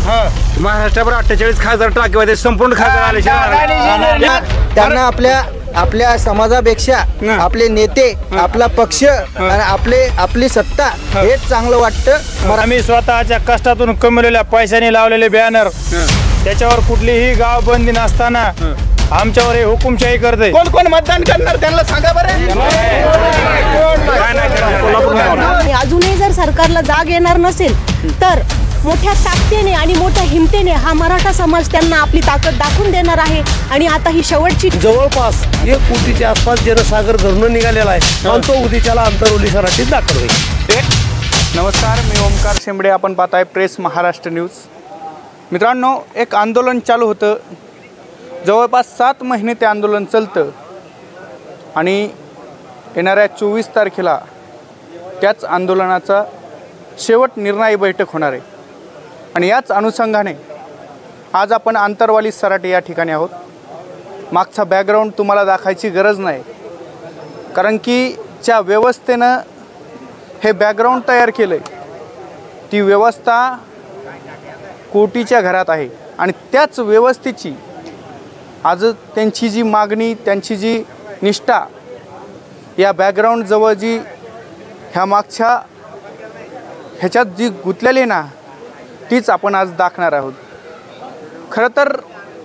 महाराष्ट्रावर 48 खासदार टाकेवाले संपूर्ण खासदार आले. त्यांना आपल्या समाजापेक्षा आपले नेते, आपला पक्ष आणि आपली सत्ता हेच चांगलं वाटतं. आम्ही स्वतःच्या कष्टातून कमवलेल्या पैशाने लावलेले बॅनर, त्याच्यावर कुठलीही गाव बंदी नसताना आमच्यावर हे हुकुमशाही करते. कोण कोण मतदान करणार त्यांना सांगा बरं. अजूनही जर सरकारला जाग येणार नसेल तर मोठ्या ताकदीने आणि मोठ्या हिमतीने हा मराठा समाज त्यांना आपली ताकद दाखवून देणार आहे. आणि आता ही शेवटची जवळपास 1 कोटीच्या आसपास जनसागर धरून निघालेला आहे आणि तो उद्याच्याला आंतरवली सराटीत दाखल होईल. नमस्कार, मी ओमकार शेंबडे. आपण पाहताय प्रेस महाराष्ट्र न्यूज. मित्रांनो, एक आंदोलन चालू होतं. जवळपास 7 महिने ते आंदोलन चालतं आणि येणाऱ्या 24 तारखेला त्याच आंदोलनाचा शेवट निर्णायी बैठक होणार आहे. आणि याच अनुषंगाने आज आपण आंतरवाली सराटी या ठिकाणी आहोत. मागचा बॅकग्राऊंड तुम्हाला दाखवायची गरज नाही, कारण की ज्या व्यवस्थेनं हे बॅकग्राऊंड तयार केलं आहे ती व्यवस्था कोटीच्या घरात आहे. आणि त्याच व्यवस्थेची आज त्यांची जी मागणी, त्यांची जी निष्ठा या बॅकग्राऊंडजवळ जी ह्या मागच्या ह्याच्यात जी गुंतलेली ना, तीच आपण आज दाखवणार आहोत. खरं तर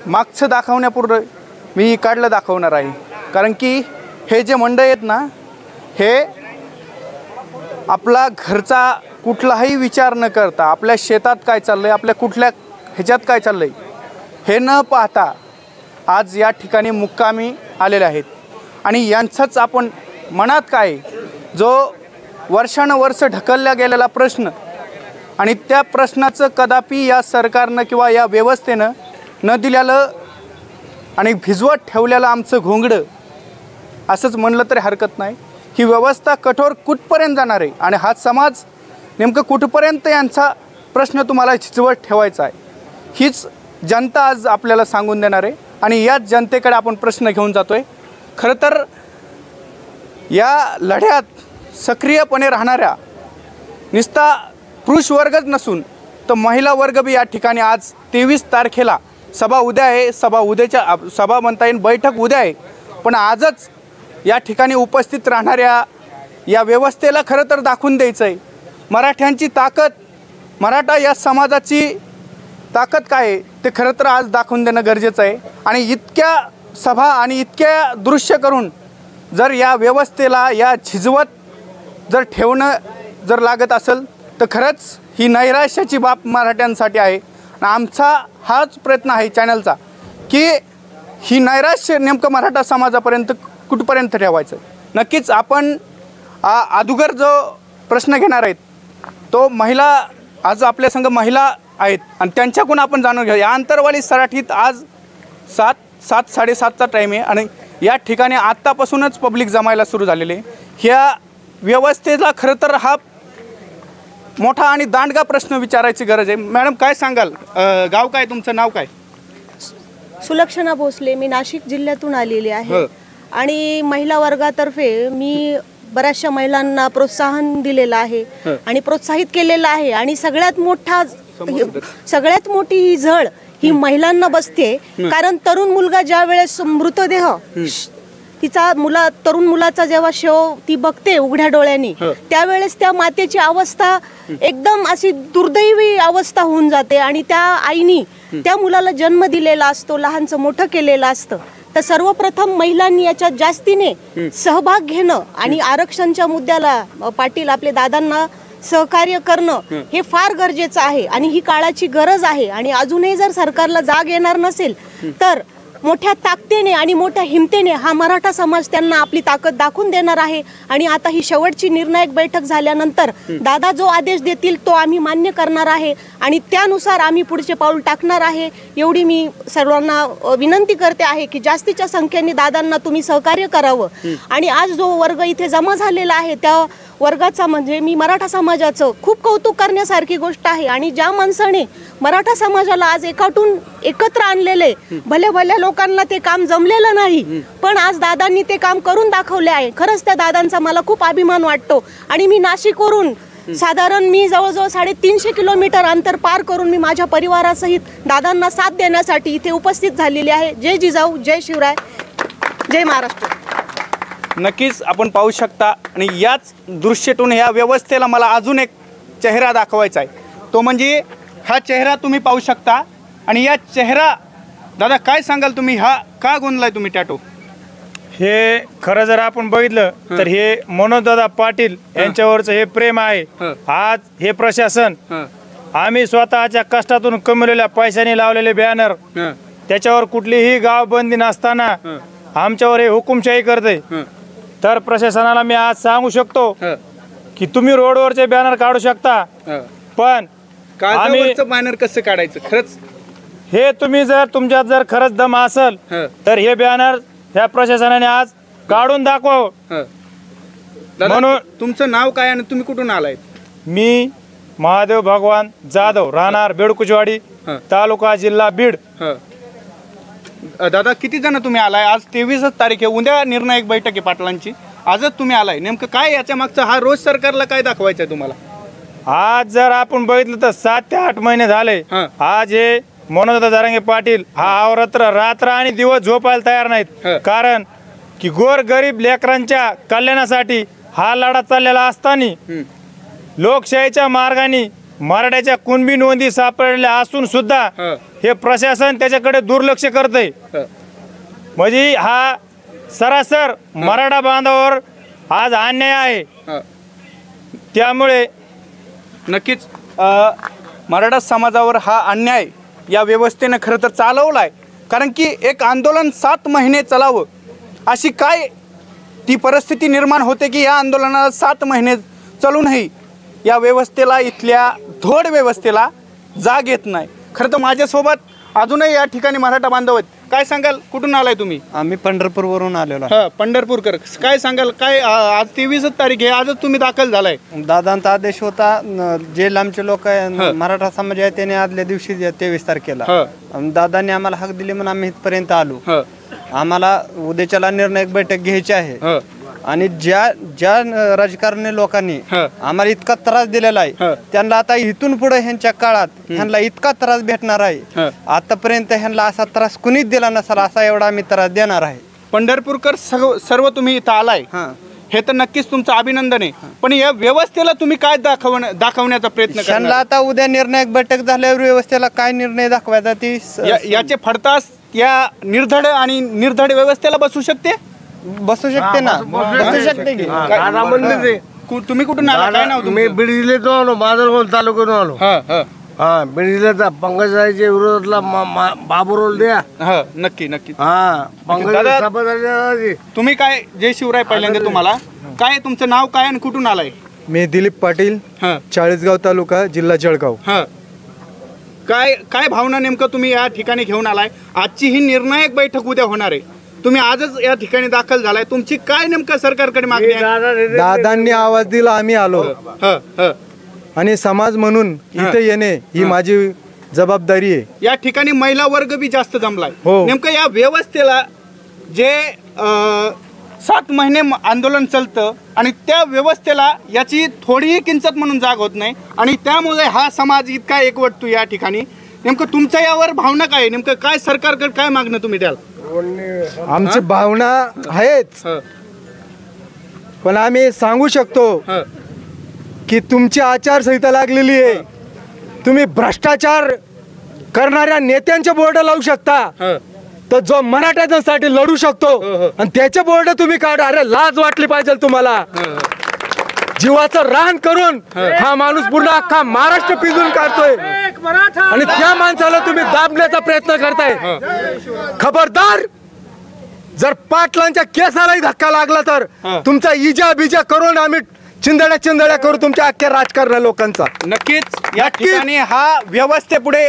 मागचं दाखवण्यापूर्वी मी इकडलं दाखवणार आहे, कारण की हे जे मंडळ आहेत ना, हे आपला घरचा कुठलाही विचार न करता आपल्या शेतात काय चाललं आहे, आपल्या कुठल्या ह्याच्यात काय चाललं आहे हे न पाहता आज या ठिकाणी मुक्कामी आलेले आहेत. आणि यांचंच आपण मनात काय, जो वर्षानुवर्ष ढकलला गेलेला प्रश्न आणि त्या प्रश्नाचं कदापि या सरकारनं किंवा या व्यवस्थेनं न दिलेलं आणि भिजवत ठेवलेलं आमचं घोंगडं, असंच म्हणलं तरी हरकत नाही. ही व्यवस्था कठोर कुठपर्यंत जाणार आहे आणि हा समाज नेमकं कुठपर्यंत यांचा प्रश्न तुम्हाला झिजवत ठेवायचा आहे, हीच जनता आज आपल्याला सांगून देणार आहे. आणि याच जनतेकडे आपण प्रश्न घेऊन जातो आहे. खरं तर या लढ्यात सक्रियपणे राहणाऱ्या नुसता पुरुष वर्गच नसून तर महिला वर्ग बी या ठिकाणी आज 23 तारखेला सभा उद्या आहे, सभा म्हणता येईल, बैठक उद्या आहे, पण आजच या ठिकाणी उपस्थित राहणाऱ्या या व्यवस्थेला खरं तर दाखवून द्यायचं आहे मराठ्यांची ताकद, मराठा या समाजाची ताकद काय आहे ते खरं तर आज दाखवून देणं गरजेचं आहे. आणि इतक्या सभा आणि इतक्या दृश्य करून जर या व्यवस्थेला या झिजवत जर ठेवणं जर लागत असेल तर खरंच ही नैराश्याची बाब मराठ्यांसाठी आहे. आणि आमचा हाच प्रयत्न आहे चॅनलचा की ही नैराश्य नेमकं मराठा समाजापर्यंत कुठपर्यंत ठेवायचं. नक्कीच आपण अगोदर जो प्रश्न घेणार आहेत तो महिला, आज आपल्या संग महिला आहेत आणि त्यांच्याकडून आपण जाणून घ्या. या आंतरवाली सराठीत आज 7-7:30चा टाईम आहे आणि या ठिकाणी आत्तापासूनच पब्लिक जमायला सुरू झालेले. ह्या व्यवस्थेला खरं तर हा मोठा आणि दांडगा प्रश्न विचारायची गरज आहे. मॅडम काय सांगाल, गाव काय, तुमचं नाव काय? सुलक्षणा भोसले. मी नाशिक जिल्ह्यातून आलेली आहे आणि महिला वर्गातर्फे मी बऱ्याचशा महिलांना प्रोत्साहन दिलेलं आहे आणि प्रोत्साहित केलेलं आहे. आणि सगळ्यात मोठी ही झळ ही महिलांना बसते, कारण तरुण मुलगा ज्या वेळेस मृतदेह तरुण मुलाचा जेव्हा शव ती बघते उघड्या डोळ्यांनी, त्यावेळेस त्या मातेची अवस्था एकदम अशी दुर्दैवी अवस्था होऊन जाते. आणि त्या आईनी त्या मुलाला जन्म दिलेला असतो, लहानचं मोठं केलेलं असतं. तर सर्वप्रथम महिलांनी याच्यात जास्तीने सहभाग घेणं आणि आरक्षणच्या मुद्द्याला पाटील आपले दादांना सहकार्य करणं हे फार गरजेचं आहे आणि ही काळाची गरज आहे. आणि अजूनही जर सरकारला जाग येणार नसेल तर मोठ्या ताकदीने आणि मोठ्या हिमतीने हा मराठा समाज त्यांना आपली ताकद दाखवून देणार आहे. आणि आता ही शेवटची निर्णायक बैठक झाल्यानंतर दादा जो आदेश देतील तो आम्ही मान्य करणार आहे आणि त्यानुसार आम्ही पुढचे पाऊल टाकणार आहे. एवढी मी सर्वांना विनंती करते आहे की जास्तीच्या संख्येने दादांना तुम्ही सहकार्य करावं. आणि आज जो वर्ग इथे जमा झालेला आहे त्या वर्गाचा म्हणजे मी मराठा समाजाचं खूप कौतुक करण्यासारखी गोष्ट आहे. आणि ज्या माणसाने मराठा समाजाला आज एकत्र आणलेले, भल्या भल्या लोकांना ते काम जमलेलं नाही, पण आज दादांनी ते काम करून दाखवले आहे. खरंच त्या दादांचा मला खूप अभिमान वाटतो. आणि मी नाशिकवरून साधारण मी जवळजवळ 350 किलोमीटर अंतर पार करून मी माझ्या परिवारासहित दादांना साथ देण्यासाठी इथे उपस्थित झालेली आहे. जय जिजाऊ, जय शिवराय, जय महाराष्ट्र. नक्कीच आपण पाहू शकता आणि याच दृश्यातून ह्या व्यवस्थेला मला अजून एक चेहरा दाखवायचा आहे. तो म्हणजे हा चेहरा तुम्ही पाहू शकता. आणि या चेहरा दादा काय सांगाल तुम्ही, हा का गोंधलाय तुम्ही टॅटो? हे खरं जर आपण बघितलं तर हे मनोजदादा पाटील यांच्यावरचं हे प्रेम आहे. आज हे प्रशासन आम्ही स्वतःच्या कष्टातून कमवलेल्या पैशाने लावलेले बॅनर, त्याच्यावर कुठलीही गाव बंदी नसताना आमच्यावर हे हुकुमशाही करते. तर प्रशासनाला मी आज सांगू शकतो की तुम्ही रोडवरचे बॅनर काढू शकता, पण आम्ही बॅनर कसं काढायचं? खरंच हे तुम्ही जर तुमच्यात जर खरंच दम असेल तर हे बॅनर ह्या प्रशासनाने आज काढून दाखव. म्हणून तुमचं नाव काय आणि तुम्ही कुठून आलाय? मी महादेव भगवान जाधव, राहणार बेडकुचवाडी, तालुका जिल्हा बीड. दादा किती जण तुम्ही आलाय? आज 23 तारीख आहे, उद्या निर्णायक बैठक आहे पाटलांची, आजच तुम्ही आलाय. नेमकं काय याच्या मागचं, हा रोज सरकारला काय दाखवायचंय तुम्हाला? आज जर आपण बघितलं तर 7 ते 8 महिने झाले. आज हे मनोजदादा जरांगे पाटील हा अवरात्र रात्र आणि दिवस झोपायला तयार नाहीत. कारण की गोर गरीब लेकरांच्या कल्याणासाठी हा लढा चाललेला असताना लोकशाहीच्या मार्गाने मराठ्याच्या कुणबी नोंदी सापडलेल्या असून सुद्धा हे प्रशासन त्याच्याकडे दुर्लक्ष करतंय. म्हणजे हा सरासर मराठा बांधवावर आज अन्याय आहे. त्यामुळे नक्कीच मराठा समाजावर हा अन्याय या व्यवस्थेनं खरं तर चालवलाय. कारण की एक आंदोलन 7 महिने चालावं अशी काय ती परिस्थिती निर्माण होते की या आंदोलनाला 7 महिने चालूनही या व्यवस्थेला, इथल्या धोड व्यवस्थेला जाग येत नाही. खरं तर माझ्यासोबत अजूनही या ठिकाणी मराठा बांधव आहेत. काय सांगाल, कुठून आलाय तुम्ही? आम्ही पंढरपूरवरून आलेलो. पंढरपूरकर, काय सांगाल, काय आज 23 तारीख आहे, आजच तुम्ही दाखल झालाय? दादांचा आदेश होता, जे लांबचे लोक मराठा समाज आहे त्याने आदल्या दिवशी 23 तारखेला दादांनी आम्हाला हक दिली म्हणून आम्ही इथपर्यंत आलो. आम्हाला उद्याच्याला निर्णायक बैठक घ्यायची आहे. आणि ज्या राजकारणी लोकांनी आम्हाला इतका त्रास दिलेला आहे त्यांना आता इथून पुढे ह्यांच्या काळात ह्यांना इतका त्रास भेटणार आहे. आतापर्यंत ह्यांना असा त्रास कुणीच दिला नसेल असा एवढा आम्ही त्रास देणार आहे. पंढरपूरकर सर्व तुम्ही इथं आलाय हे तर नक्कीच तुमचं अभिनंदन आहे. पण या व्यवस्थेला तुम्ही काय दाखवण्याचा प्रयत्न करणार? आता उद्या निर्णायक बैठक झाल्यावर व्यवस्थेला काय निर्णय दाखवायचा ती याचे फडतास या निर्धड व्यवस्थेला बसू शकते ना, बसू शकते की. तुम्ही कुठून आला, काय नाव? मी बीड जिल्ह्यातून आलो, माजलगाव तालुक्यातून आलो. बीड जिल्ह्याचा पंकजरावच्या विरोधातला बाबुरोल द्या. नक्की नक्की. तुम्ही काय, जय शिवराय पहिल्यांदा तुम्हाला. काय तुमचं नाव काय आणि कुठून आलाय? मी दिलीप पाटील, चाळीसगाव तालुका, जिल्हा जळगाव. काय भावना नेमकं तुम्ही या ठिकाणी घेऊन आलाय? आजची ही निर्णायक बैठक उद्या होणार आहे, तुम्ही आजच या ठिकाणी दाखल झालाय, तुमची काय नेमकं सरकारकडे मागणी आहे? दादांनी आवाज दिला, आम्ही आलो. आणि समाज म्हणून इथे येणे ही माझी जबाबदारी आहे. या ठिकाणी महिला वर्ग बी जास्त जमलाय. नेमकं या व्यवस्थेला जे 7 महिने आंदोलन चालतं आणि त्या व्यवस्थेला याची थोडीही किंचत म्हणून जाग होत नाही आणि त्यामुळे हा समाज इतका एकवटतो या ठिकाणी. नेमकं तुमच्या यावर भावना काय, नेमकं काय सरकारकडे काय मागणं तुम्ही द्याल? आमची भावना आहेच, पण आम्ही सांगू शकतो की तुमची आचारसंहिता लागलेली आहे. तुम्ही भ्रष्टाचार करणाऱ्या नेत्यांचे बोर्ड लावू शकता, तर जो मराठ्यांसाठी लढू शकतो आणि त्याचे बोर्ड तुम्ही काढा. अरे लाज वाटली पाहिजे तुम्हाला. जीवाचं रान करून हा माणूस पूर्ण अख्खा महाराष्ट्र पिंजून काढतोय आणि त्या माणसाला तुम्ही दाबण्याचा प्रयत्न करताय. खबरदार, जर पाटलांच्या केसालाही धक्का लागला तर तुमचा इजा बिजा करून आम्ही चिंदड्या करू तुमच्या अख्ख्या राजकारण लोकांचा. नक्कीच या ठिकाणी हा व्यवस्थेपुढे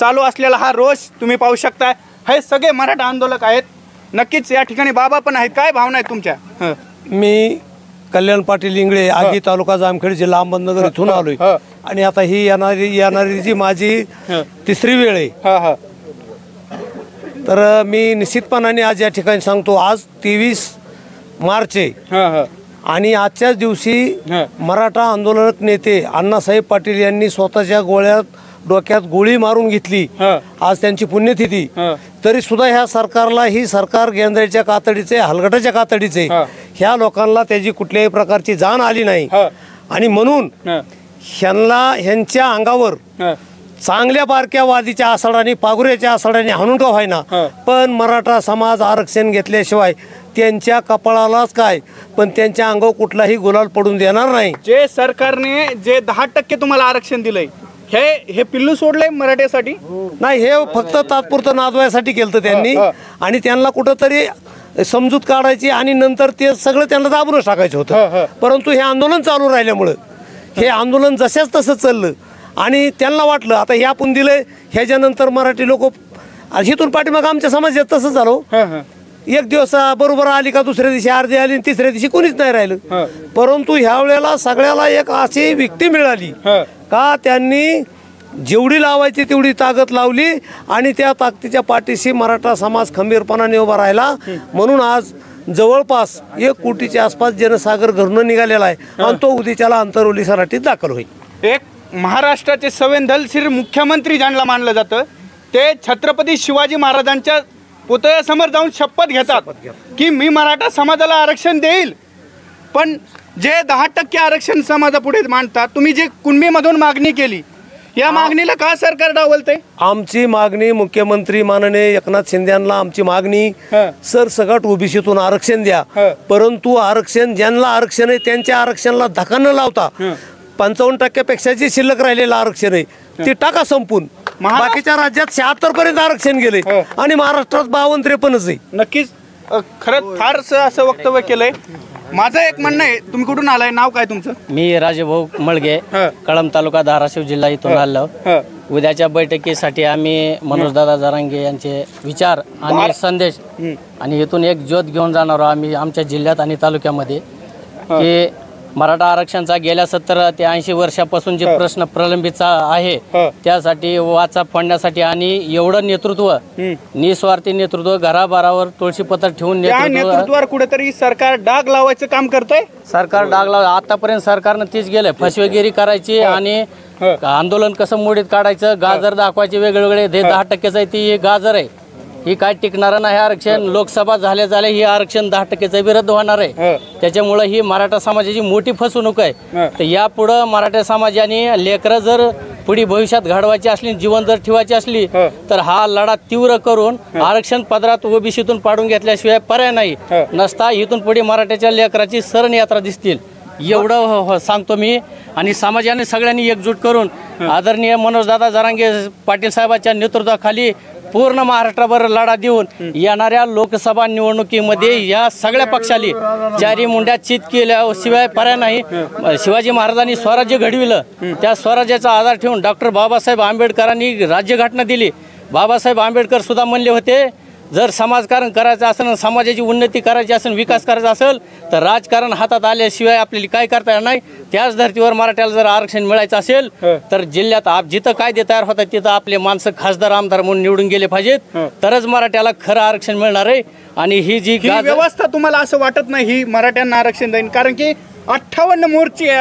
चालू असलेला हा रोष तुम्ही पाहू शकता. हे सगळे मराठा आंदोलक आहेत. नक्कीच या ठिकाणी बाबा पण आहेत. काय भावना आहेत तुमच्या? मी कल्याण पाटील इंगळे, आगी तालुका जामखेड, जिल्हा अहमदनगर इथून आलोय. आणि आता ही येणारी जी माझी 3री वेळ आहे. तर मी निश्चितपणाने आज या ठिकाणी सांगतो, आज 23 मार्च आहे. आणि आजच्याच दिवशी मराठा आंदोलक नेते अण्णासाहेब पाटील यांनी स्वतःच्या डोक्यात गोळी मारून घेतली. आज त्यांची पुण्यतिथी. तरी सुद्धा ह्या सरकारला ही सरकार गेंद्राच्या कातडीचे, हलगटाच्या कातडीचे, ह्या लोकांना त्याची कुठल्याही प्रकारची जाण आली नाही. आणि म्हणून ह्यांच्या अंगावर चांगल्या बारक्या वादीच्या आसाडाने, पागुऱ्याच्या आसाडाने हाणून का व्हायना, पण मराठा समाज आरक्षण घेतल्याशिवाय त्यांच्या कपाळालाच काय, पण त्यांच्या अंगावर कुठलाही गुलाल पडून देणार नाही. जे सरकारने जे 10% तुम्हाला आरक्षण दिलंय, हे पिल्लू सोडलंय मराठ्यासाठी? नाही, हे फक्त तात्पुरतं नादवायसाठी केलं त्यांनी. आणि त्यांना कुठंतरी समजूत काढायची आणि नंतर ते सगळं त्यांना दाबूनच टाकायचं होतं. परंतु हे आंदोलन चालू राहिल्यामुळं हे आंदोलन जशाच तसं चाललं. आणि त्यांना वाटलं आता हे आपण दिलंय, ह्याच्यानंतर मराठी लोक हिथून पाठीमाग आमच्या समाजात तसंच झालं. एक दिवस बरोबर आली का दुसऱ्या दिवशी अर्धी आली, तिसऱ्या दिवशी कोणीच नाही राहिलं. परंतु ह्या वेळेला सगळ्याला एक अशी व्यक्ती मिळाली का त्यांनी जेवढी लावायची तेवढी ताकद लावली आणि त्या ताकदीच्या पाठीशी मराठा समाज खंबीरपणाने उभा राहिला. म्हणून आज जवळपास 1 कोटीच्या आसपास जनसागर घरून निघालेला आहे आणि तो उद्याच्याला अंतरवली सराटीत दाखल होईल. एक महाराष्ट्राचे संवेदनशील मुख्यमंत्री ज्यांना मानलं जातं ते छत्रपती शिवाजी महाराजांच्या पुतळ्यासमोर जाऊन शपथ घेतात की मी मराठा समाजाला आरक्षण देईल. पण जे 10% आरक्षण समाजापुढे मांडतात, तुम्ही जे कुणबीमधून मागणी केली, या मागणीला का सरकार डावलतंय? आमची मागणी मुख्यमंत्री माननीय एकनाथ शिंदे यांना आमची मागणी सरसकट ओबीसीतून आरक्षण द्या. परंतु आरक्षण ज्यांना आरक्षण आहे त्यांच्या आरक्षणाला धक्का न लावता 55% पेक्षा जे शिल्लक राहिलेलं आरक्षण आहे ते टाका संपून. बाकीच्या राज्यात 76 पर्यंत आरक्षण गेले आणि महाराष्ट्रात 52-53 आहे. नक्कीच खरंच फारसं असं वक्तव्य केलंय. माझं एक म्हणणं आहे, तुम्ही कुठून आलाय, नाव काय तुमचं? मी राजेभाऊ मळगे, कळंब तालुका, धाराशिव जिल्हा इथून आलो. उद्याच्या बैठकीसाठी आम्ही मनोजदादा जरांगे यांचे विचार आणि संदेश आणि इथून एक ज्योत घेऊन जाणार आम्ही आमच्या जिल्ह्यात आणि तालुक्यामध्ये की मराठा आरक्षणचा गेल्या 70 ते 80 वर्षापासून जे प्रश्न प्रलंबित आहे त्यासाठी वाचा फोडण्यासाठी आणि एवढं नेतृत्व, निस्वार्थी नेतृत्व, घराबारावर तुळशीपत्र ठेवून नेतृत्वावर कुठेतरी सरकार डाग लावायचं काम करतंय. सरकार डाग लाव आतापर्यंत सरकारनं तीच गेलंय, फसवेगिरी करायची आणि आंदोलन कसं मोडीत काढायचं, गाजर दाखवायचे वेगवेगळे. 10%चं आहे ती गाजर आहे, ही काय टिकणार नाही आरक्षण. लोकसभा झाल्या ही आरक्षण 10%चं विरुद्ध होणार आहे. त्याच्यामुळे ही मराठा समाजाची मोठी फसवणूक आहे. तर यापुढं मराठा समाजाने लेकरं जर पुढे भविष्यात घडवायची असली, जीवन जर ठेवायची असली तर हा लढा तीव्र करून आरक्षण पदरात ओबीसीतून पाडून घेतल्याशिवाय पर्याय नाही. नसता इथून पुढे मराठ्याच्या लेकराची सरण यात्रा दिसतील एवढं सांगतो मी. आणि समाजाने सगळ्यांनी एकजूट करून आदरणीय मनोजदादा जरांगे पाटील साहेबांच्या नेतृत्वाखाली पूर्ण महाराष्ट्रभर लढा देऊन येणाऱ्या लोकसभा निवडणुकीमध्ये या सगळ्या पक्षाली चारी मुंड्या चित केल्याशिवाय पर्याय नाही. शिवाजी महाराजांनी स्वराज्य घडविलं, त्या स्वराज्याचा आधार ठेवून डॉक्टर बाबासाहेब आंबेडकरांनी राज्यघटना दिली. बाबासाहेब आंबेडकर सुद्धा म्हणले होते जर समाजकारण करायचं असेल, समाजाची उन्नती करायची असेल, विकास करायचा असेल तर राजकारण हातात आल्याशिवाय आपल्याला काय करता येणार नाही. त्याच धर्तीवर मराठ्याला जर आरक्षण मिळायचं असेल तर जिल्ह्यात जिथं कायदे तयार होतात तिथं आपले माणसं खासदार आमदार म्हणून निवडून गेले पाहिजेत, तरच मराठ्याला खरं आरक्षण मिळणार आहे. आणि ही जी व्यवस्था तुम्हाला असं वाटत नाही ही मराठ्यांना आरक्षण देईन? कारण की 58 मोर्चे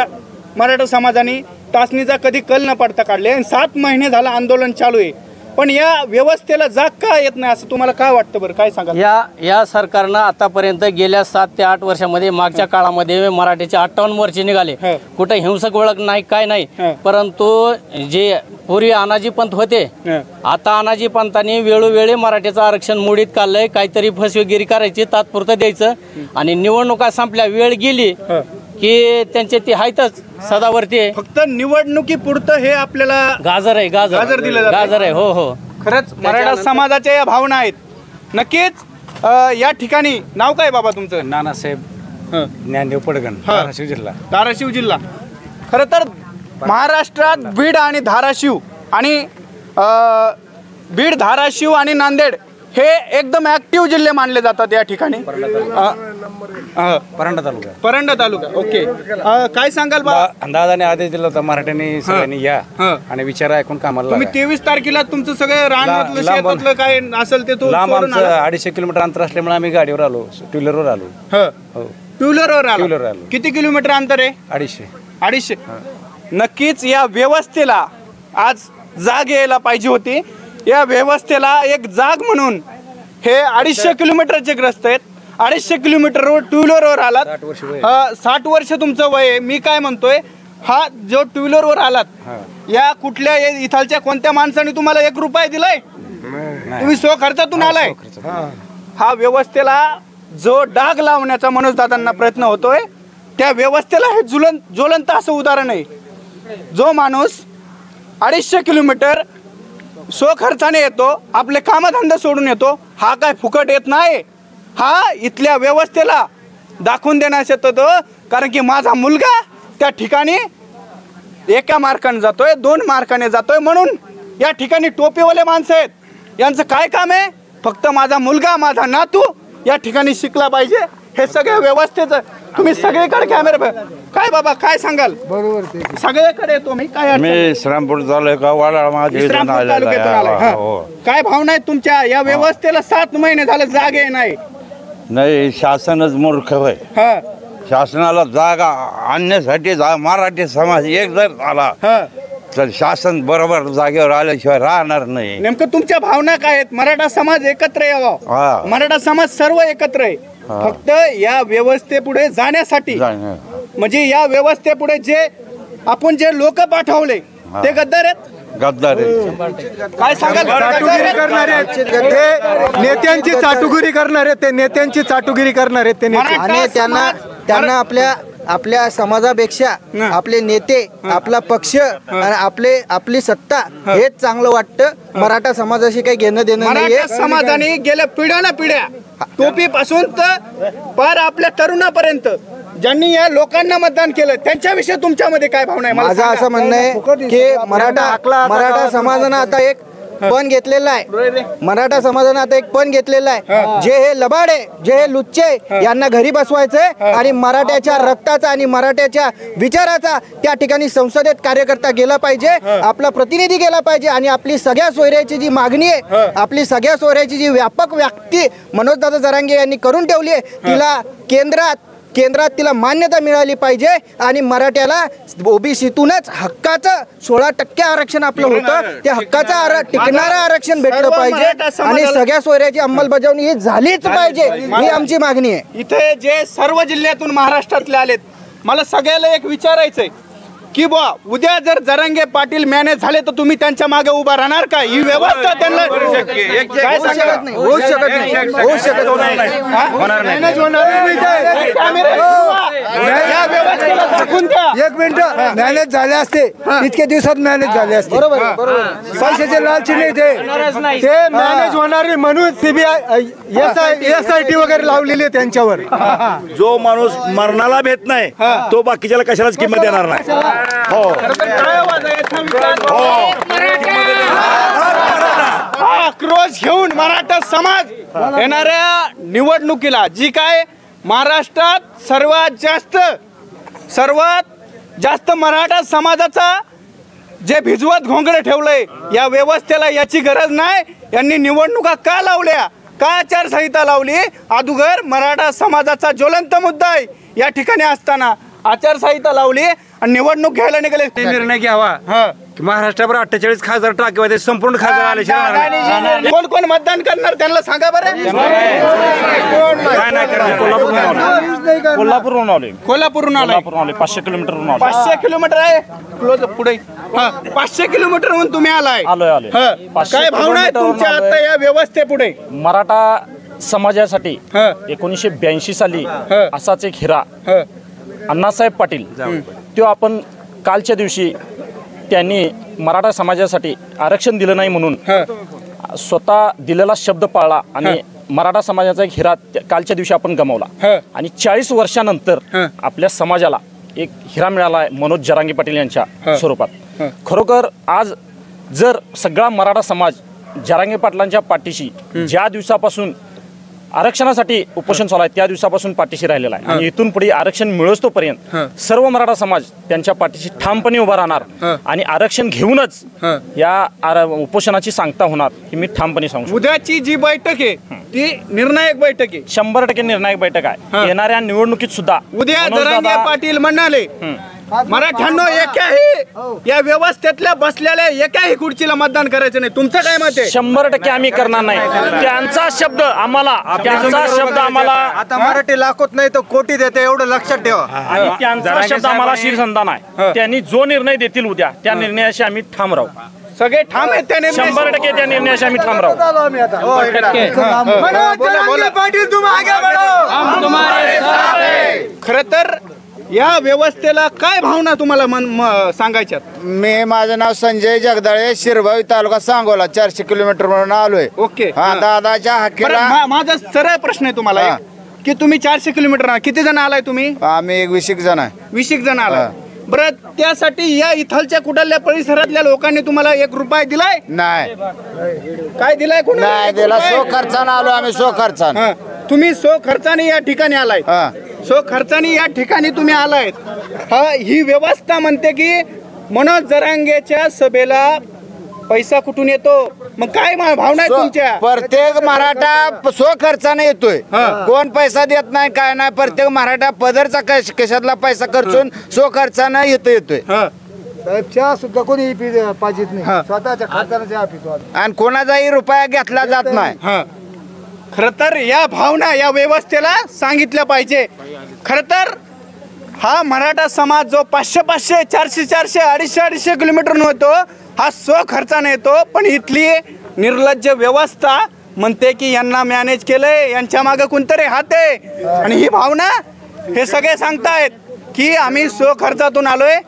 मराठा समाजाने टाचणीचा कधी कल न पडता काढले आणि 7 महिने झालं आंदोलन चालू आहे, पण या व्यवस्थेला जाग का येत नाही असं तुम्हाला काय वाटतं? बरं काय सांगा. या सरकारनं आतापर्यंत गेल्या 7 ते 8 वर्षामध्ये मागच्या काळामध्ये मराठीचे 58 मोर्चे निघाले. कुठे हिंसक ओळख नाही, काय नाही. परंतु जे पूर्वी अनाजी पंथ होते, आता अनाजी पंथांनी वेळोवेळी मराठीचं आरक्षण मोडीत काढलंय. काहीतरी फसवेगिरी करायची, तात्पुरतं द्यायचं आणि निवडणुका संपल्या, वेळ गेली की त्यांचे ते आहेतच सदावरती. फक्त निवडणुकी पुरतं हे आपल्याला गाजर आहे, गाजर दिलं, गाजर आहे. हो हो, खरंच मराठा समाजाच्या या भावना आहेत. नक्कीच या ठिकाणी नाव काय बाबा तुमचं? नानासाहेब ज्ञानदेव पडगण, धाराशिव जिल्हा. धाराशिव जिल्हा. खरं तर महाराष्ट्रात बीड आणि धाराशिव आणि नांदेड हे एकदम ऍक्टिव्ह जिल्हे मानले जातात या ठिकाणी. परंडा तालुका. ओके, काय सांगाल बा? दादाने आदेश दिला होता मराठ्यांनी सगळ्यांनी या आणि विचार ऐकून कामाला. तुम्ही 23 तारखेला तुमचं सगळं रानातलं शेतातलं काय असेल ते लांब, आमचं 250 किलोमीटर अंतर असल्यामुळे आम्ही गाडीवर आलो, टू व्हीलरवर आलो. टू व्हीलरवर व्हीलरवर आला. आलो. किती किलोमीटर अंतर आहे? 250. नक्कीच या व्यवस्थेला आज जाग यायला पाहिजे होती. या व्यवस्थेला एक जाग म्हणून हे 250 किलोमीटरचे ग्रस्त आहेत. 250 किलोमीटरवर टू व्हीलरवर आलात. 60 वर्ष तुमचं वय आहे. मी काय म्हणतोय, हा जो टू व्हीलरवर आलात या कुठल्या इथालच्या कोणत्या माणसाने तुम्हाला 1 रुपया दिलाय? तुम्ही स्व खर्चातून आलाय. हा व्यवस्थेला जो डाग लावण्याचा मनोज दादांना प्रयत्न होतोय त्या व्यवस्थेला हे ज्वलंत असं उदाहरण आहे. जो माणूस 250 किलोमीटर स्वखर्चाने येतो, आपले कामधंदा सोडून येतो, हा काय फुकट येत नाही. हा इथल्या व्यवस्थेला दाखवून देण्यास येतो. कारण की माझा मुलगा त्या ठिकाणी 1 मार्काने जातोय, 2 मार्काने जातोय, म्हणून या ठिकाणी टोपीवाले माणसं आहेत. यांचं काय काम आहे? फक्त माझा मुलगा, माझा नातू या ठिकाणी शिकला पाहिजे. हे सगळ्या व्यवस्थेचं तुम्ही सगळीकडे कॅमेरा काय बाबा काय सांगाल? बरोबर सगळीकडे तुम्ही काय मी श्रीरामपूर तालुका वाडाळ तालुक्यातून आलाय. काय भावना आहेत तुमच्या? या व्यवस्थेला 7 महिने झाले जागे नाही. नाही, शासनच मूर्ख होय. शासनाला जागा आणण्यासाठी मराठी समाज एक जर आला तर शासन बरोबर जागेवर आल्याशिवाय राहणार नाही. नेमकं तुमच्या भावना काय आहेत? मराठा समाज एकत्र यावा, मराठा समाज सर्व एकत्र आहे. फक्त या व्यवस्थेपुढे जाण्यासाठी, म्हणजे या व्यवस्थेपुढे जे आपण जे लोक पाठवले ते गद्दार आहेत. गद्दार काय सांगाल? चाटुगिरी करणारे नेत्यांची चाटुगिरी करणारे, ते नेत्यांची चाटुगिरी करणारे ते नेते. आणि त्यांना आपल्या समाजापेक्षा आपले नेते, आपला पक्ष आणि आपली सत्ता हेच चांगलं वाटतं. मराठा समाजाशी काही घेणं देणं नाहीये. मराठा समाजाने गेल्या पिढ्या टोपीपासून तर पार आपल्या तरुणापर्यंत ज्यांनी या लोकांना मतदान केलं त्यांच्याविषयी तुमच्यामध्ये काय भावना आहे? माझं असं म्हणणं आहे की मराठा समाजानं आता एक पण घेतलेला आहे. मराठा समाजानं आता एक पण घेतलेला आहे. जे हे लबाड आहे, जे हे लुच्चे, यांना घरी बसवायचंय आणि मराठ्याच्या रक्ताचा आणि मराठ्याच्या विचाराचा त्या ठिकाणी संसदेत कार्यकर्ता गेला पाहिजे, आपला प्रतिनिधी गेला पाहिजे. आणि आपली सगळ्या सोयऱ्याची जी मागणी आहे, आपली सगळ्या सोयऱ्याची जी व्यापक व्याप्ती मनोजदादा जरांगे यांनी करून ठेवली आहे, तिला केंद्रात तिला मान्यता मिळाली पाहिजे. आणि मराठ्याला ओबीसीतूनच हक्काचं 16% आरक्षण आपलं होतं, त्या हक्काचं टिकणारं आरक्षण भेटलं पाहिजे आणि सगळ्या सोयऱ्याची अंमलबजावणी ही झालीच पाहिजे, ही आमची मागणी आहे. इथे जे सर्व जिल्ह्यातून महाराष्ट्रातले आलेत, मला सगळ्याला एक विचारायचंय की बा उद्या जर जरांगे पाटील मॅनेज झाले तर तुम्ही त्यांच्या मागे उभा राहणार का? ही व्यवस्था त्यांना होऊ शकत नाही. एक मिनिट, मॅनेज झाले असते इतके दिवसात मॅनेज झाले असते. बरोबर. पैशाचे लालची नाही ते मॅनेज होणार म्हणून सीबीआय SIT वगैरे लावलेली आहे त्यांच्यावर. जो माणूस मरणाला भेट नाही तो बाकीच्याला कशालाच किंमत देणार नाही. आक्रोश घेऊन मराठा समाज येणाऱ्या निवडणुकीला, जी काय महाराष्ट्रात सर्वात जास्त मराठा समाजाचा जे भिजवत घोंगडे ठेवलंय या व्यवस्थेला, याची गरज नाही. यांनी निवडणुका का लावल्या, का आचारसंहिता लावली? अगोदर मराठा समाजाचा ज्वलंत मुद्दा आहे या ठिकाणी असताना आचारसंहिता लावली आणि निवडणूक घ्यायला निघाले. निर्णय घ्यावा की महाराष्ट्रावर 48 खासदार टाकेवा, संपूर्ण खासदार आले. कोण कोण मतदान करणार त्यांना सांगा बरं. कोल्हापूरहून आले. कोल्हापूरहून आले. 500 किलोमीटर 500 किलोमीटर आहे पुढे. 500 किलोमीटरहून तुम्ही आलाय. आलोय. काय भावना आहे तुमच्या आता या व्यवस्थेपुढे? मराठा समाजासाठी 1982 साली असाच एक हिरा अण्णासाहेब पाटील, तो आपण कालच्या दिवशी त्यांनी मराठा समाजासाठी आरक्षण दिलं नाही म्हणून स्वतः दिलेला शब्द पाळला आणि मराठा समाजाचा एक हिरा कालच्या दिवशी आपण गमावला. आणि 40 वर्षानंतर आपल्या समाजाला एक हिरा मिळाला आहे मनोज जरांगे पाटील यांच्या स्वरूपात. खरोखर आज जर सगळा मराठा समाज जरांगे पाटलांच्या पाठीशी ज्या दिवसापासून आरक्षणासाठी उपोषण चालू आहे त्या दिवसापासून पाठीशी राहिलेला आहे आणि इथून पुढे आरक्षण मिळोस तोपर्यंत सर्व मराठा समाज त्यांच्या पाठीशी ठामपणे उभा राहणार आणि आरक्षण घेऊनच या उपोषणाची सांगता होणार ही मी ठामपणे सांगतो. उद्याची जी बैठक आहे ती निर्णायक बैठक आहे. 100% निर्णायक बैठक आहे. येणाऱ्या निवडणुकीत सुद्धा उद्या जरांगे पाटील म्हणाले मराठ्यांनो एकाही या व्यवस्थेतल्या बसलेल्या एकाही खुर्चीला मतदान करायचं नाही. तुमचं काय मत आहे? 100% आम्ही करणार नाही. त्यांचा शब्द आम्हाला आता मराठी लाखोत नाही तर कोटी देते एवढं लक्षात ठेवा. आणि त्यांचा शब्द आम्हाला शिरसंधान आहे. त्यांनी जो निर्णय देतील उद्या त्या निर्णयाशी आम्ही ठाम राहू. सगळे ठाम आहेत त्या 100% त्या निर्णयाशी आम्ही ठाम राहू. खर तर या व्यवस्थेला काय भावना तुम्हाला सांगायच्यात? मी माझं नाव संजय जगदाळे, शिरभावी तालुका सांगोला, 400 किलोमीटर म्हणून आलोय. ओके. दादाच्या हाकेला माझा सरळ प्रश्न आहे तुम्हाला की तुम्ही 400 किलोमीटर किती जण आलाय तुम्ही? आम्ही 20 जण आहे. 20 जण आलाय. बरं, त्यासाठी या इथलच्या कुठल्या परिसरातल्या लोकांनी तुम्हाला 1 रुपया दिलाय? नाही. काय दिलाय? नाही दिला. सो खर्चाने आलो आम्ही. सो खर्चाने. तुम्ही सो खर्चाने या ठिकाणी आलाय. सो खर्चाने या ठिकाणी तुम्ही आलायत. ही व्यवस्था म्हणते की मनोज जरांगेच्या सभेला पैसा कुठून येतो? मग काय भावना आहे तुमच्या? प्रत्येक मराठा सो खर्चाने येतोय. कोण पैसा देत नाही काय नाही. प्रत्येक मराठा पदरचा कशातला पैसा खर्चून सो खर्चाने येतोय. चहा सुद्धा कोणी पाहिजेत नाही. स्वतःच्या खर्चाने. आणि कोणाचाही रुपया घेतला जात नाही. खर तर या भावना या व्यवस्थेला सांगितल्या पाहिजे. खर तर हा मराठा समाज जो 500-500, 400-400, 250-250 किलोमीटर होतो हा स्व खर्चाने येतो. पण इथली निर्लज्ज व्यवस्था म्हणते की यांना मॅनेज केलंय, यांच्या मागे कोणतरी हात आहे. आणि ही भावना हे सगळे सांगतायत की आम्ही स्व खर्चातून आलोय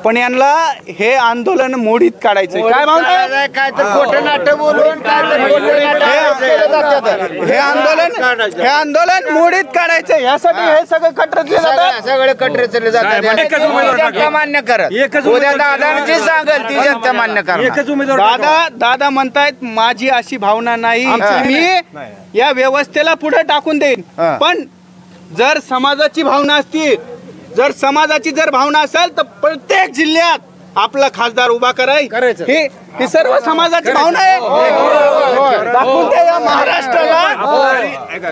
पण यांना हे आंदोलन मोडीत काढायचं. काय भावना? काय तर खोटं नाटक बोलून हे आंदोलन मोडीत काढायचं. यासाठी हे सगळे कट रचले जातात. सगळे कट रचले जातात. मान्य करत उद्या दादांची सांगेल ती जनता मान्य करा. दादा म्हणतायत माझी अशी भावना नाही, मी या व्यवस्थेला पुढे टाकून देईन. पण जर समाजाची भावना असती, जर समाजाची भावना असेल तर प्रत्येक जिल्ह्यात आपला खासदार उभा करायचं. ही सर्व समाजाची भावना आहे. दाखवून द्या या महाराष्ट्राला.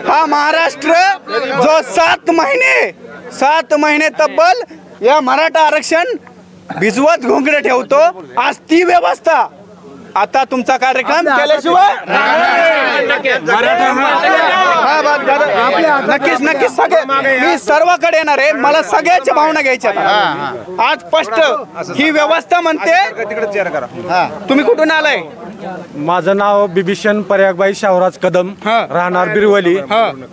हा महाराष्ट्र जो 7 महिने तब्बल या मराठा आरक्षण भिजवत घोंगडे ठेवतो, आज ती व्यवस्था आता तुमचा कार्यक्रम केल्याशिवाय नक्कीच सगळे मी सर्वांकडे येणार आहे. मला सगळ्याच्या भावना घ्यायच्या. आज स्पष्ट ही व्यवस्था म्हणते. तुम्ही कुठून आलाय? माझं नाव बिभीषण पर्यागबाई शाहराज कदम, राहणार बिरवली,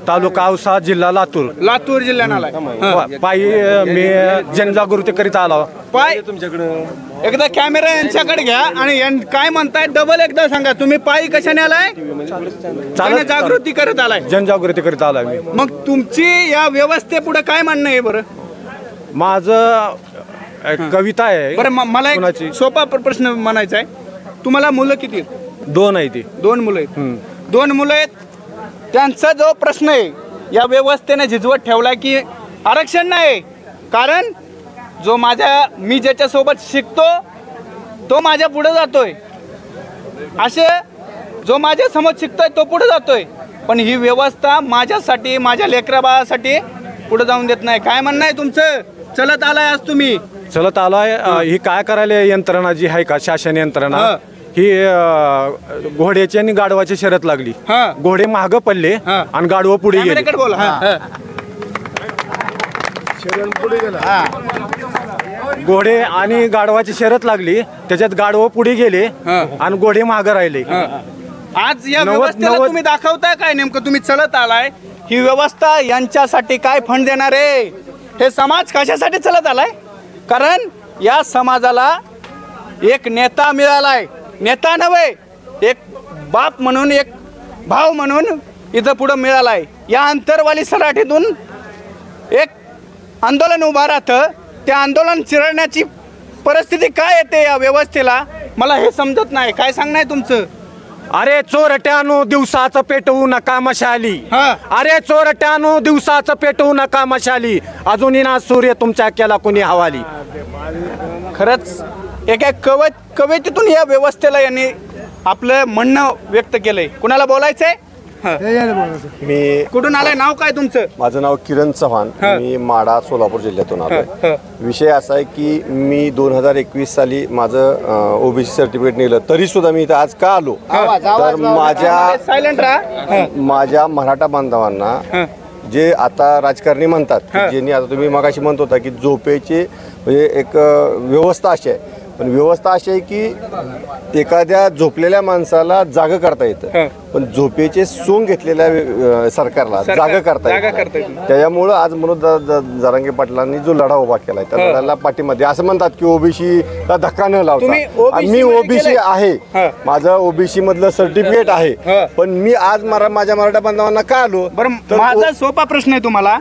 तालुका औसा, जिल्हा लातूर जिल्ह्यात आलाय. पायी मी जनजागृती करीत आलो. पाय तुमच्याकडे एकदा कॅमेरा यांच्याकडे घ्या आणि काय म्हणताय डबल एकदा सांगा. तुम्ही पायी कशाने आलाय? जागृती करत आलाय. जनजागृती करीत आलाय मी. मग तुमची या व्यवस्थेपुढे काय म्हणणं आहे? बरं, माझं कविता आहे. बरं, मला एक सोपा प्रश्न म्हणायचा आहे. तुम्हाला मुलं किती? 2 आहे. ती 2 मुलं आहेत. 2 मुलं आहेत. त्यांचा जो प्रश्न आहे या व्यवस्थेने झिजवत ठेवला की आरक्षण नाही, कारण मी ज्याच्यासोबत शिकतो तो माझ्या पुढे जातोय, असे जो माझ्या समोर शिकतोय तो पुढे जातोय, पण ही व्यवस्था माझ्यासाठी, माझ्या लेकरा बाळासाठी पुढे जाऊन देत नाही. काय म्हणणं आहे तुमचं? चलत आलाय आज तुम्ही? चलत आलाय. ही काय करायला यंत्रणा जी आहे का, शासन यंत्रणा, ही घोड्याची आणि गाढवाची शर्यत लागली. घोडे मागं पडले आणि गाढव पुढे गेले. घोडे आणि गाढवाची शर्यत लागली, त्याच्यात गाढव पुढे गेले आणि घोडे मागं राहिले. आज या व्यवस्थेला तुम्ही दाखवताय काय नेमकं? तुम्ही चलत आलाय, ही व्यवस्था यांच्यासाठी काय फंड देणार आहे? हे समाज कशासाठी चलत आलाय? कारण या समाजाला एक नेता मिळालाय. नेता नव्हे, एक बाप म्हणून, एक भाव म्हणून इथं पुढं मिळालाय. या अंतरवाली सराठीतून एक आंदोलन उभा राहतं. त्या आंदोलन चिरडण्याची परिस्थिती काय येते या व्यवस्थेला, मला हे समजत नाही. काय सांगणं आहे तुमचं? अरे चोरट्यानो दिवसाचं पेटवू नका मशाली. अरे चोरट्यानो दिवसाचं पेटवू नका मशाली. अजूनही ना सूर्य तुमच्या केला कोणी हवाली. खरंच एका कवितेतून या व्यवस्थेला यांनी आपलं म्हणणं व्यक्त केलंय. कुणाला बोलायचंय? मी कुठून आलाय, नाव काय तुमचं? माझं नाव किरण चव्हाण, मी माडा सोलापूर जिल्ह्यातून आलोय. विषय असा आहे की मी 2021 साली माझं ओबीसी सर्टिफिकेट नेलं, तरी सुद्धा मी इथं आज का आलो तर माझ्या मराठा बांधवांना जे आता राजकारणी म्हणतात, ज्यांनी आता तुम्ही मगाशी म्हणत होता की झोपेची म्हणजे एक व्यवस्था अशी आहे, पण व्यवस्था अशी आहे की एखाद्या झोपलेल्या माणसाला जागं करता येतं, पण झोपेचे सोंग घेतलेल्या सरकारला जागं करता येतं. त्याच्यामुळं आज मनोज जरांगे पाटलांनी जो लढा उभा केलाय त्या लढ्याला पाठीमध्ये असं म्हणतात की ओबीसीला धक्का न लावता, मी ओबीसी आहे, माझं ओबीसी मधलं सर्टिफिकेट आहे, पण मी आज माझ्या मराठा बांधवांना का आलो? बरं, माझा सोपा प्रश्न आहे तुम्हाला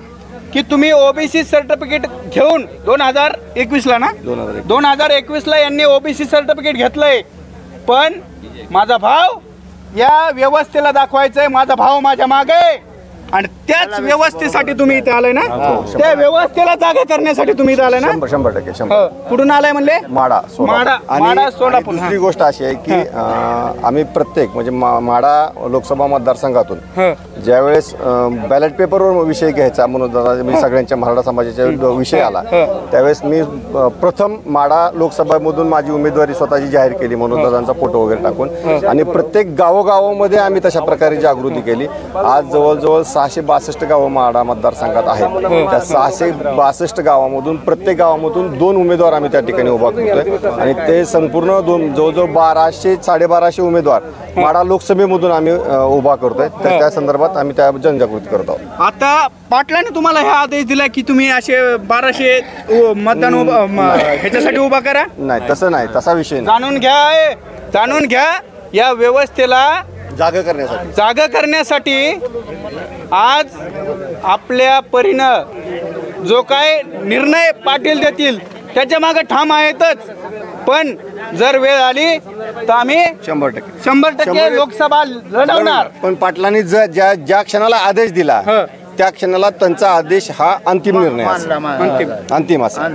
की तुम्ही ओबीसी सर्टिफिकेट घेऊन 2021 ला ना 2021 ला यांनी ओबीसी सर्टिफिकेट घेतलंय, पण माझा भाव या व्यवस्थेला दाखवायचंय, माझा भाव माझ्या मागे, आणि त्याच व्यवस्थेसाठी तुम्ही इथे आलाय ना, त्या व्यवस्थेला जागा करण्यासाठी तुम्ही इथे आलाय ना? 100%. कुठून आलाय म्हणले? माडा माडा सोलापूर. दुसरी गोष्ट अशी आहे की आम्ही प्रत्येक म्हणजे माडा लोकसभा मतदारसंघातून ज्यावेळेस बॅलेट पेपरवर विषय घ्यायचा म्हणून म्हणजे सगळ्यांच्या मराठा समाजाचा विषय आला, त्यावेळेस मी प्रथम माडा लोकसभामधून माझी उमेदवारी स्वतःची जाहीर केली म्हणून दादांचा फोटो वगैरे टाकून, आणि प्रत्येक गावोगावामध्ये आम्ही तशा प्रकारे जागृती केली. आज जवळजवळ 662 गावं माडा मतदारसंघात आहेत. त्या 662 गावामधून प्रत्येक गावामधून 2 उमेदवार आम्ही त्या ठिकाणी उभा करतोय, आणि ते संपूर्ण जवळजवळ 1200-1250 उमेदवार माडा लोकसभेमधून आम्ही उभा करतोय. तर त्या संदर्भात आम्ही त्या जनजागृती करत आहोत. आता पाटलाने तुम्हाला हा आदेश दिला की तुम्ही असे 1200 मतदान ह्याच्यासाठी उभा करा? नाही, तसं नाही, तसा विषय नाही. जाणून घ्या या व्यवस्थेला जागा करण्यासाठी आज आपल्या परीनं जो काय निर्णय पाटील देतील त्याच्या मागे ठाम आहेतच, पण जर वेळ आली तर आम्ही 100% लोकसभा लढवणार. पण पाटलांनी ज्या क्षणाला आदेश दिला त्या क्षणाला त्यांचा आदेश हा अंतिम निर्णय अंतिम असा.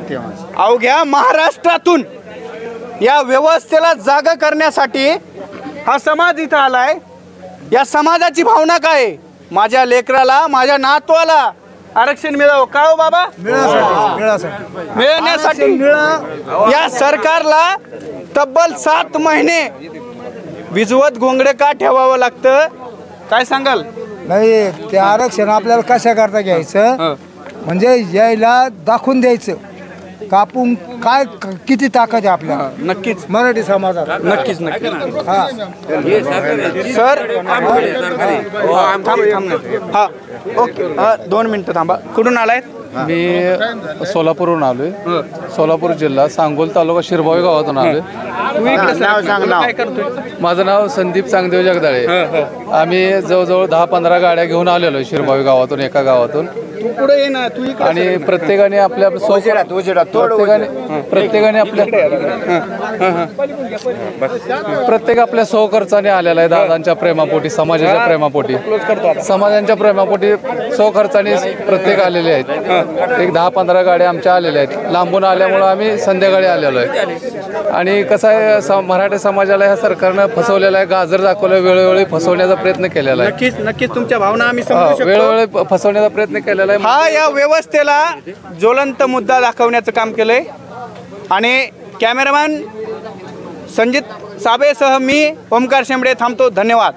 अवघ्या महाराष्ट्रातून या व्यवस्थेला जागा करण्यासाठी हा समाज इथं आलाय. या समाजाची भावना काय? माझ्या लेकराला, माझ्या नातवाला आरक्षण मिळावं. का हो बाबा? मिळण्यासाठी या सरकारला तब्बल 7 महिने विजवत घोंगडे का ठेवावं लागतं? काय सांगाल? नाही, ते आरक्षण आपल्याला कशा करता घ्यायचं, म्हणजे यायला दाखवून द्यायचं कापून काय किती ताकद आहे आपल्याला. नक्कीच मराठी समाजात नक्कीच. सर हा ओके, 2 मिनिटं थांबा. कुठून आलाय? मी सोलापूरहून आलोय. सोलापूर जिल्हा सांगोल तालुका शिरभावी गावातून आलोय. माझं नाव संदीप चांगदेव जगदाळे. आम्ही जवळजवळ 10-15 गाड्या घेऊन आलेलो शिरभावी गावातून, एका गावातून. आणि प्रत्येकाने आपल्या प्रत्येक आपल्या स्वखर्चाने आलेला आहे. दादांच्या प्रेमापोटी, समाजाच्या प्रेमापोटी, समाजांच्या प्रेमापोटी स्वखर्चाने प्रत्येक आलेले आहेत. एक 10-15 गाड्या आमच्या आलेल्या आहेत. लांबून आल्यामुळं आम्ही संध्याकाळी आलेलो आहे. आणि कसं आहे, मराठा समाजाला ह्या सरकारनं फसवलेलं आहे, गाजर दाखवलं, वेळोवेळी फसवण्याचा प्रयत्न केलेला आहे. नक्कीच तुमच्या भावना आम्ही समजू शकतो. वेळोवेळी फसवण्याचा प्रयत्न केलेला आहे. हा या व्यवस्थेला ज्वलंत मुद्दा दाखवण्याचं काम केलंय. आणि कॅमेरामॅन संजित साबेसह मी ओमकार शेंबडे थांबतो. धन्यवाद.